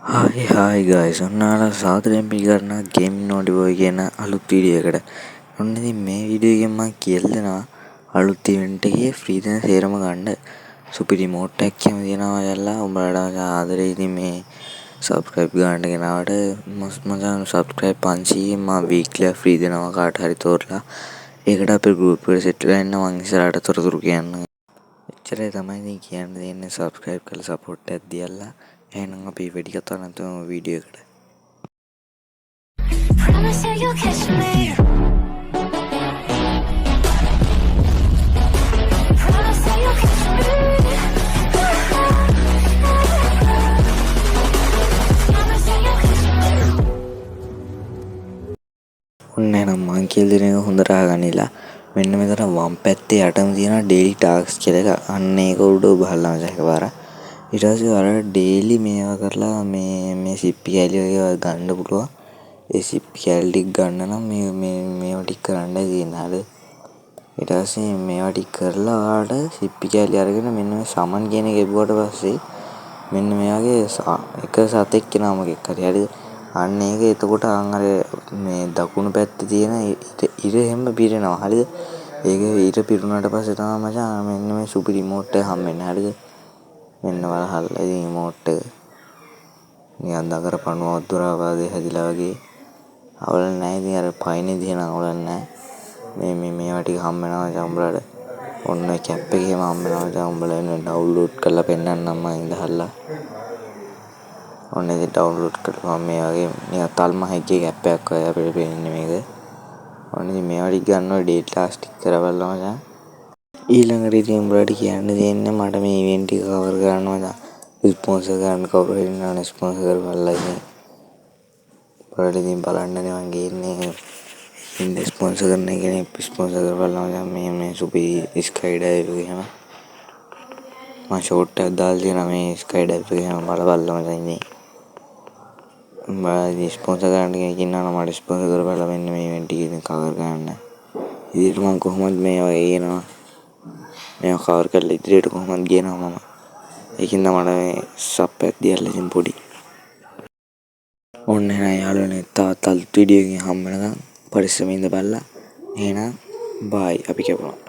Hi guys, ඔන්නාලා සාදරයෙන් පිළිගන්නවා gaming නොඩිබෝයි කියන අලුත් වීඩියෝ එකට. ඔන්න ඉතින් මේ වීඩියෝ එකෙන් මම කියලා දෙනවා අලුත් ඉවෙන්ට් එකේ ෆ්‍රී දෙන සේරම ගන්න සුපිරි මෝඩ් එකක් කියම දෙනවා යල්ලා උඹලට ආදරේ. ඉතින් මේ සබ්ස්ක්‍රයිබ් ගන්න කෙනාට මම සබ්ස්ක්‍රයිබ් 500 මම වීක්ලි ෆ්‍රී දෙනවා කාට හරි තෝරලා. ඒකට අපේ ගෲප් එකට සෙට් වෙලා ඉන්න මම ඉස්සරහට තොරතුරු කියන්න. එච්චරයි තමයි ඉතින් කියන්න දෙන්නේ. සබ්ස්ක්‍රයිබ් කරලා සපෝට් එකක් දියලා එහෙනම් අපි වෙඩි කතා නැතුවම වීඩියෝ එකට. ඔන්න එහෙනම් මං කියලා දෙන එක හොඳට අහගන්නilla. මෙන්න මෙතන වම් පැත්තේ යටම තියෙන ඩේලි ටාස්ක් කියලා එක. අන්න ඒක උඩ බලන්න එකපාරක්. ඊට පස්සේ අර ඩේලි මේවා කරලා මේ සිප්පි කැලි වගේ ගන්න පුළුවන්. ඒ සිප්පි කැලි ටික ගන්න නම් මේවා ටික කරන්නයි තියෙන්නේ. හරිද? ඊට පස්සේ මේවා ටික කරලා ඔයාලට සිප්පි කැලි අරගෙන මෙන්න මේ සමන් කියන එක එපුවට පස්සේ මෙන්න මේ වගේ එක සතෙක් කෙනාමකෙක් හරි. හරිද? අන්න ඒක එතකොට අර මේ දකුණු පැත්තේ තියෙන ඉර හැම පිරෙනවා. හරිද? ඒක ඉර පිරුණාට පස්සේ තමයි මචං මෙන්න මේ සුපිරි රිමෝට් එක හම්බෙන්නේ. හරිද? මෙන්න බලහල්ලා ඉතින් රිමෝට් එක නිකන් දඟර පණුවක් දොරාවාගේ හැදිලා වගේ අවුල නැහැ. ඉතින් අර පයින්නේ තියෙන අවුල නැහැ. මේවා ටික හම්බ වෙනවා මචං උඹලට. ඔන්න කැප් එකේම හම්බ වෙනවා මචං උඹලා ඩවුන්ලෝඩ් කරලා පෙන්නන්නම් මම ඉඳහල්ලා. ඔන්න ඉතින් ඩවුන්ලෝඩ් කරලා මේ වගේ නිකන් තල්මහක්ගේ කැප් එකක් වගේ අපිට පේන්නේ මේක. ඔන්න ඉතින් මේවා ටික ගන්නවා ඩේටා ස්ටික් කරවලා මචං. ඊළඟට ඉතින් උඹලට කියන්න තියෙන්නේ මට මේ ඉවෙන්ට් එක කවර් කරන්න මචං. ස්පොන්සර් ගන්න කවුරු හරි ඉන්නවනේ ස්පොන්සර් කරපල්ලා ඉතින්. උඹලට ඉතින් බලන්නනේ මං ගේන්නේ. ඉතින් ස්පොන්සර් කරන කෙනෙක් ස්පොන්සර් කරපල්ලා මචං. මේ සුපිරි ස්කයි ඩයිව් එක එහෙම. මම ෂෝට් එකක් දාලා තියෙනවා මේ ස්කයි ඩයිව් එක එහෙම බලපල්ලා මචං ඉතින්. උඹලා ස්පොන්සර් කරන්න කෙනෙක් ඉන්නවා නම් මට ස්පොන්සර් කරපල්ලා මෙන්න මේ ඉවෙන්ට් එක ඉතින් කවර් කරන්න. ඉතින් මම කොහොමද මේවා ගේනවා. මේවා කවර් කරලා ඉදිරියට කොහොමද ගේනවා මම. ඒකින්ද මට මේ සබ් එකක් දීලා ඉතින් පොඩි. ඔන්න එහෙනම් යාළුවනේ තවත් අලුත් වීඩියෝ එකකින් හම්බ වෙනකම් පරිස්සමින් ඉඳ බලලා. එහෙනම් බයි අපි කැපුණා.